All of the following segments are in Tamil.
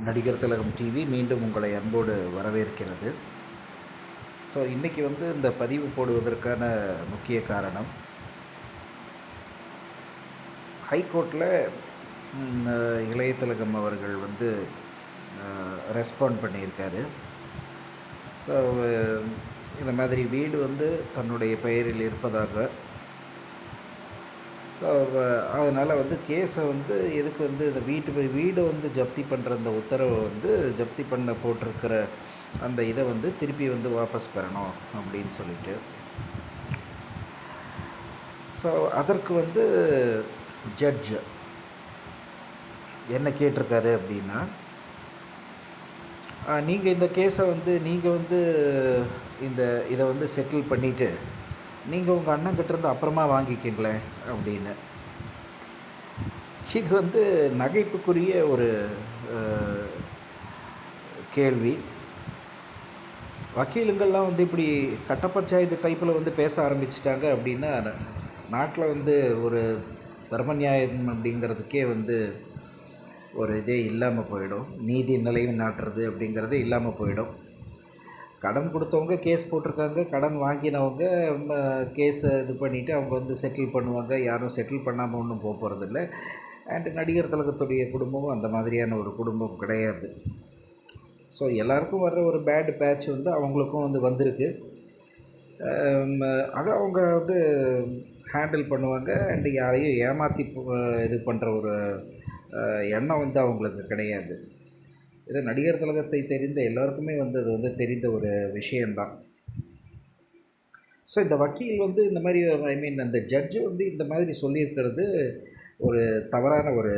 நடிகர் திலகம் டிவி மீண்டும் உங்களை அன்போடு வரவேற்கிறது. ஸோ இன்றைக்கி இந்த பதிவு போடுவதற்கான முக்கிய காரணம், ஹைகோர்ட்டில் இளைய திலகம் அவர்கள் ரெஸ்பாண்ட் பண்ணியிருக்காரு. ஸோ இந்த மாதிரி வீடு தன்னுடைய பெயரில் இருப்பதாக, ஸோ அதனால் கேஸை எதுக்கு இந்த வீடு ஜப்தி பண்ணுற அந்த உத்தரவை ஜப்தி பண்ண போட்டிருக்கிற அந்த இதை திருப்பி வாபஸ் பெறணும் அப்படின்னு சொல்லிட்டு, ஸோ அதற்கு ஜட்ஜ் என்ன கேட்டிருக்காரு அப்படின்னா, நீங்கள் இந்த கேஸை நீங்கள் இந்த இதை செட்டில் பண்ணிவிட்டு நீங்கள் உங்கள் அண்ணன்கிட்டேருந்து அப்புறமா வாங்கிக்கிங்களேன் அப்படின்னு. இது நகைப்புக்குரிய ஒரு கேள்வி. வக்கீலுங்கள்லாம் இப்படி கட்ட பஞ்சாயத்து டைப்பில் பேச ஆரம்பிச்சிட்டாங்க அப்படின்னா, நாட்டில் ஒரு தர்ம நியாயம் அப்படிங்கிறதுக்கே ஒரு இதே இல்லாமல் போயிடும். நீதி நிலைவு நாட்டுறது அப்படிங்கிறதே இல்லாமல் போயிடும். கடன் கொடுத்தவங்க கேஸ் போட்டிருக்காங்க, கடன் வாங்கினவங்க கேஸை இது பண்ணிவிட்டு அவங்க செட்டில் பண்ணுவாங்க. யாரும் செட்டில் பண்ணாமல் ஒன்றும் போகிறதில்ல. அண்டு நடிகர் திலகத்துடைய குடும்பமும் அந்த மாதிரியான ஒரு குடும்பம் கிடையாது. ஸோ எல்லாருக்கும் வர்ற ஒரு பேட் பேட்ச் அவங்களுக்கும் வந்திருக்கு. அதை அவங்க ஹேண்டில் பண்ணுவாங்க. அண்டு யாரையும் ஏமாற்றி இது பண்ணுற ஒரு எண்ணம் அவங்களுக்கு கிடையாது. இது நடிகர் திலகத்தை தெரிந்த எல்லாருக்குமே அது தெரிந்த ஒரு விஷயந்தான். ஸோ இந்த வக்கீல் இந்த மாதிரி அந்த ஜட்ஜு இந்த மாதிரி சொல்லியிருக்கிறது ஒரு தவறான ஒரு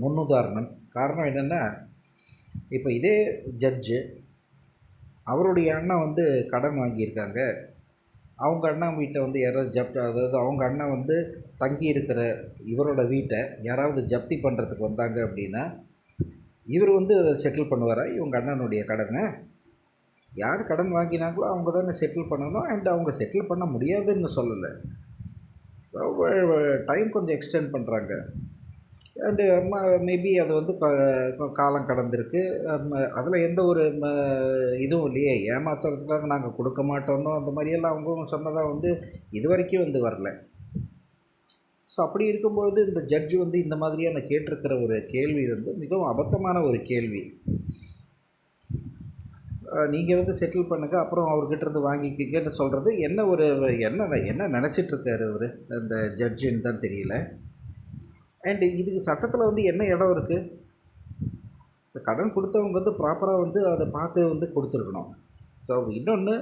முன்னுதாரணம். காரணம் என்னென்னா, இப்போ இதே ஜட்ஜு அவருடைய அண்ணன் கடன் வாங்கியிருக்காங்க. அவங்க அண்ணா வீட்டை யாராவது அதாவது அவங்க அண்ணன் தங்கி இருக்கிற இவரோட வீட்டை யாராவது ஜப்தி பண்ணுறதுக்கு வந்தாங்க அப்படின்னா, இவர் அதை செட்டில் பண்ணுவாரா இவங்க அண்ணனுடைய கடனை? யார் கடன் வாங்கினாங்களோ அவங்க தானே செட்டில் பண்ணணும். அண்ட் அவங்க செட்டில் பண்ண முடியாதுன்னு சொல்லலை. ஸோ டைம் கொஞ்சம் எக்ஸ்டெண்ட் பண்ணுறாங்க. அண்டு மேபி அது காலம் கடந்திருக்கு. அதில் எந்த ஒரு இதுவும் இல்லையே, ஏமாத்துறதுக்காக நாங்கள் கொடுக்க மாட்டோன்னோ அந்த மாதிரியெல்லாம் அவங்க சொன்னதாக இது வரைக்கும் வரல. ஸோ அப்படி இருக்கும்பொழுது இந்த ஜட்ஜு இந்த மாதிரியான கேட்டிருக்கிற ஒரு கேள்வி மிகவும் அபத்தமான ஒரு கேள்வி. நீங்கள் செட்டில் பண்ணுங்கள், அப்புறம் அவர்கிட்ட வாங்கிக்கிங்கன்னு சொல்கிறது என்ன ஒரு என்ன நினச்சிட்ருக்காரு அவர் அந்த ஜட்ஜுன்னு தான் தெரியல. அண்டு இதுக்கு சட்டத்தில் என்ன இடம் இருக்குது? கடன் கொடுத்தவங்க ப்ராப்பராக அதை பார்த்து கொடுத்துருக்கணும். ஸோ இன்னொன்று,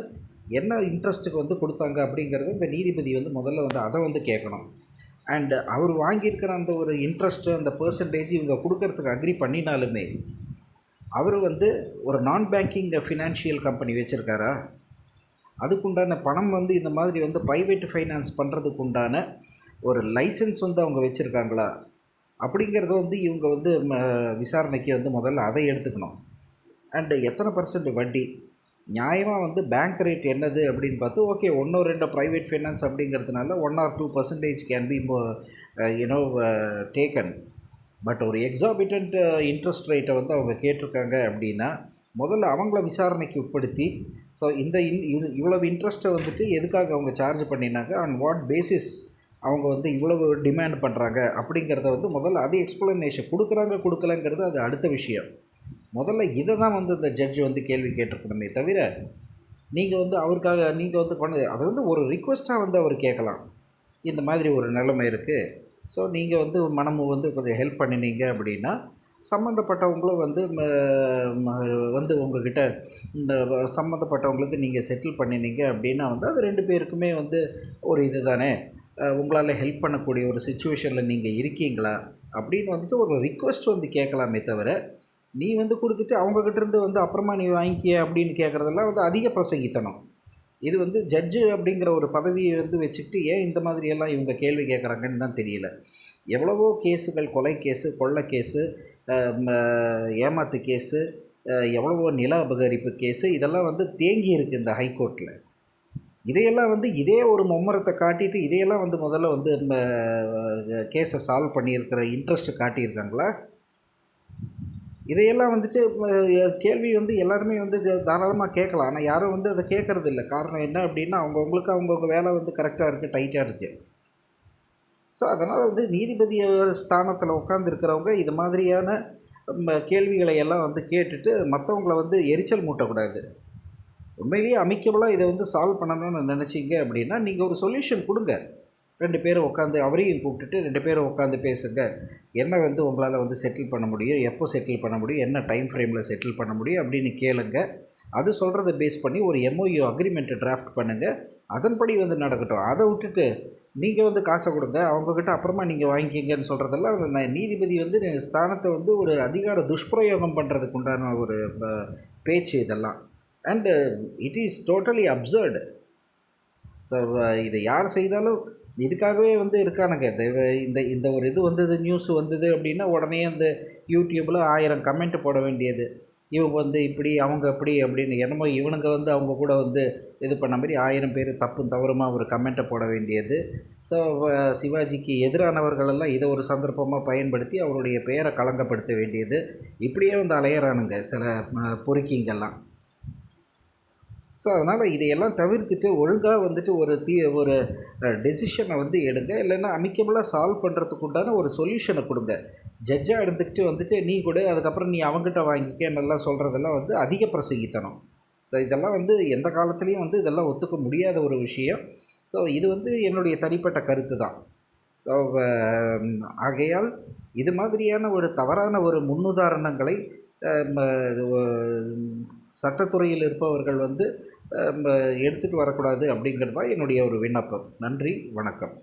என்ன இன்ட்ரெஸ்ட்டுக்கு கொடுத்தாங்க அப்படிங்கிறது இந்த நீதிபதி முதல்ல அதை கேட்கணும். அண்டு அவர் வாங்கியிருக்கிற அந்த ஒரு இன்ட்ரெஸ்ட்டு, அந்த பர்சன்டேஜ் இவங்க கொடுக்கறதுக்கு அக்ரி பண்ணினாலுமே, அவர் ஒரு நான் பேங்கிங் ஃபினான்ஷியல் கம்பெனி வச்சுருக்காரா? அதுக்குண்டான பணம் இந்த மாதிரி ப்ரைவேட் ஃபைனான்ஸ் பண்ணுறதுக்கு உண்டான ஒரு லைசன்ஸ் அவங்க வச்சுருக்காங்களா? அப்படிங்கிறத இவங்க விசாரணைக்கு முதல்ல அதை எடுத்துக்கணும். அண்டு எத்தனை பர்சன்ட் வட்டி, நியாயமாக பேங்க் ரேட் என்னது அப்படின்னு பார்த்து, ஓகே 1-2 ப்ரைவேட் ஃபைனான்ஸ் அப்படிங்கிறதுனால 1 or 2% can be taken. But ஒரு எக்ஸாபிட்டன்ட் இன்ட்ரெஸ்ட் ரேட்டை அவங்க கேட்டிருக்காங்க அப்படின்னா, முதல்ல அவங்கள விசாரணைக்கு உட்படுத்தி, ஸோ இந்த இவ்வளவு இன்ட்ரெஸ்ட்டை எதுக்காக அவங்க சார்ஜ் பண்ணினாங்க, ஆன் வாட் பேசிஸ் அவங்க இவ்வளவு டிமாண்ட் பண்ணுறாங்க அப்படிங்கிறத முதல்ல அது எக்ஸ்ப்ளனேஷன் கொடுக்கலங்கிறது அது அடுத்த விஷயம். முதல்ல இதை தான் இந்த ஜட்ஜு கேள்வி கேட்டிருக்கணுமே தவிர, நீங்கள் அவருக்காக நீங்கள் பண்ணது அதை ஒரு ரிக்வெஸ்ட்டாக அவர் கேட்கலாம். இந்த மாதிரி ஒரு நிலைமை இருக்குது, ஸோ நீங்கள் மனமும் கொஞ்சம் ஹெல்ப் பண்ணினீங்க அப்படின்னா, சம்மந்தப்பட்டவங்களும் உங்ககிட்ட இந்த சம்மந்தப்பட்டவங்களுக்கு நீங்கள் செட்டில் பண்ணினீங்க அப்படின்னா அது 2 பேருக்குமே ஒரு இது தானே, உங்களால் ஹெல்ப் பண்ணக்கூடிய ஒரு சுச்சுவேஷனில் நீங்கள் இருக்கீங்களா அப்படின்னு ஒரு ரிக்வெஸ்ட் கேட்கலாமே தவிர, நீ கொடுத்துட்டு அவங்கக்கிட்டேருந்து அப்புறமா நீ வாங்கிக்கிய அப்படின்னு கேட்குறதெல்லாம் அதிக பிரசங்கித்தனம். இது ஜட்ஜு அப்படிங்கிற ஒரு பதவியை வச்சுக்கிட்டு ஏன் இந்த மாதிரியெல்லாம் இவங்க கேள்வி கேட்குறாங்கன்னு தான் தெரியல. எவ்வளவோ கேஸுகள், கொலை கேஸு, கொள்ளை கேஸு, ஏமாத்து கேஸு, எவ்வளவோ நில அபகரிப்பு கேஸு, இதெல்லாம் தேங்கி இருக்குது இந்த ஹைகோர்ட்டில். இதையெல்லாம் இதே ஒரு மும்முரத்தை காட்டிட்டு இதையெல்லாம் முதல்ல கேஸை சால்வ் பண்ணியிருக்கிற இன்ட்ரெஸ்ட்டு காட்டியிருக்காங்களா? இதையெல்லாம் வந்துட்டு கேள்வி வந்து எல்லாருமே வந்து தாராளமாக கேட்கலாம். ஆனால் யாரும் வந்து அதை கேட்கறதில்ல. காரணம் என்ன அப்படின்னா, அவங்கவங்களுக்கு அவங்கவங்க வேலை வந்து கரெக்டாக இருக்குது, டைட்டாக இருக்குது. ஸோ அதனால் வந்து நீதிபதி ஸ்தானத்தில் உட்காந்துருக்கிறவங்க இது மாதிரியான கேள்விகளை எல்லாம் வந்து கேட்டுட்டு மற்றவங்கள வந்து எரிச்சல் மூட்டக்கூடாது. உண்மையிலேயே அமிக்கபுளாக இதை வந்து சால்வ் பண்ணணும்னு நினச்சிங்க அப்படின்னா, நீங்கள் ஒரு சொல்யூஷன் கொடுங்க. 2 பேரும் உட்காந்து அவரையும் கூப்பிட்டுட்டு 2 பேரும் உட்காந்து பேசுங்க. என்ன வந்து உங்களால் வந்து செட்டில் பண்ண முடியும்? எப்போ செட்டில் பண்ண முடியும்? என்ன டைம் ஃப்ரேமில் செட்டில் பண்ண முடியும்? அப்படின்னு கேளுங்க. அது சொல்கிறத பேஸ் பண்ணி ஒரு எம்ஓயு அக்ரிமெண்ட்டை டிராஃப்ட் பண்ணுங்கள். அதன்படி வந்து நடக்கட்டும். அதை விட்டுட்டு நீங்கள் வந்து காசை கொடுங்க, அவங்கக்கிட்ட அப்புறமா நீங்கள் வாங்கிக்கிங்கன்னு சொல்கிறதெல்லாம் நீதிபதி வந்து ஸ்தானத்தை வந்து ஒரு அதிகார துஷ்பிரயோகம் பண்ணுறதுக்கு உண்டான ஒரு பேச்சு இதெல்லாம். And it is totally absurd. So இதை யார் செய்தாலும் இதுக்காகவே வந்து இருக்கானுங்க. இந்த இந்த ஒரு இது வந்தது, நியூஸ் வந்தது அப்படின்னா உடனே அந்த யூடியூப்பில் 1000 கமெண்ட் போட வேண்டியது. இவங்க வந்து இப்படி, அவங்க அப்படி அப்படின்னு. என்னமோ இவனுங்க வந்து அவங்க கூட வந்து இது பண்ண மாதிரி 1000 பேர் தப்பும் தவறுமா ஒரு கமெண்ட்டை போட வேண்டியது. ஸோ சிவாஜிக்கு எதிரானவர்களெல்லாம் இதை ஒரு சந்தர்ப்பமாக பயன்படுத்தி அவருடைய பெயரை களங்கப்படுத்த வேண்டியது. இப்படியே வந்து அலையிறானுங்க சில பொறுக்கிங்கெல்லாம். ஸோ அதனால் இதையெல்லாம் தவிர்த்துட்டு ஒழுங்காக வந்துட்டு ஒரு டெசிஷனை வந்து எடுங்க. இல்லைன்னா அமிக்கபுளாக சால்வ் பண்ணுறதுக்கு உண்டான ஒரு சொல்யூஷனை கொடுங்க. ஜட்ஜாக எடுத்துக்கிட்டு வந்துட்டு நீ கொடு, அதுக்கப்புறம் நீ அவங்ககிட்ட வாங்கிக்க நல்லா சொல்கிறதெல்லாம் வந்து அதிக பிரசங்கித்தனம். ஸோ இதெல்லாம் வந்து எந்த காலத்துலேயும் வந்து இதெல்லாம் ஒத்துக்க முடியாத ஒரு விஷயம். ஸோ இது வந்து என்னுடைய தனிப்பட்ட கருத்து தான். ஸோ ஆகையால் இது மாதிரியான ஒரு தவறான ஒரு முன்னுதாரணங்களை சட்டத்துறையில் இருப்பவர்கள் வந்து எடுத்துகிட்டு வரக்கூடாது அப்படிங்கிறது தான் என்னுடைய ஒரு விண்ணப்பம். நன்றி, வணக்கம்.